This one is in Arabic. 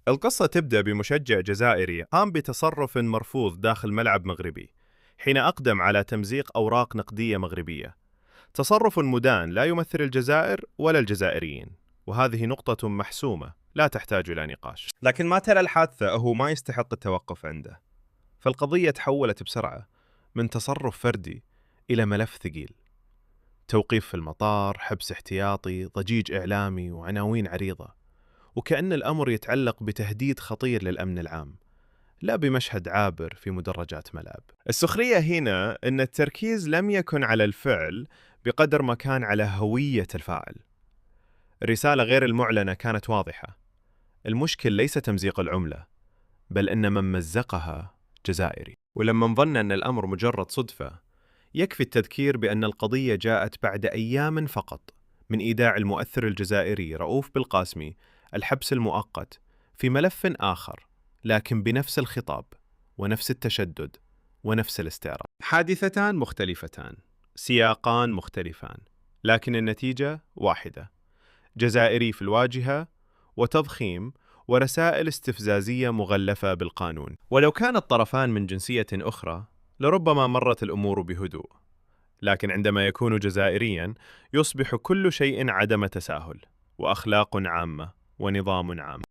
القصة تبدأ بمشجع جزائري قام بتصرف مرفوض داخل ملعب مغربي حين أقدم على تمزيق أوراق نقدية مغربية. تصرف مدان لا يمثل الجزائر ولا الجزائريين، وهذه نقطة محسومة لا تحتاج إلى نقاش. لكن ما تلا الحادثة هو ما يستحق التوقف عنده، فالقضية تحولت بسرعة من تصرف فردي إلى ملف ثقيل. توقيف في المطار، حبس احتياطي، ضجيج إعلامي وعناوين عريضة، وكأن الأمر يتعلق بتهديد خطير للأمن العام، لا بمشهد عابر في مدرجات ملعب. السخرية هنا أن التركيز لم يكن على الفعل بقدر ما كان على هوية الفاعل. الرسالة غير المعلنة كانت واضحة: المشكل ليس تمزيق العملة، بل أن من مزقها جزائري. ولما نظن أن الأمر مجرد صدفة، يكفي التذكير بأن القضية جاءت بعد أيام فقط من إيداع المؤثر الجزائري رؤوف بالقاسمي الحبس المؤقت في ملف آخر، لكن بنفس الخطاب ونفس التشدد ونفس الاستعراض. حادثتان مختلفتان، سياقان مختلفان، لكن النتيجة واحدة: جزائري في الواجهة وتضخيم ورسائل استفزازية مغلفة بالقانون. ولو كان الطرفان من جنسية أخرى لربما مرت الأمور بهدوء، لكن عندما يكون جزائرياً يصبح كل شيء عدم تساهل، وأخلاق عامة ونظام عام.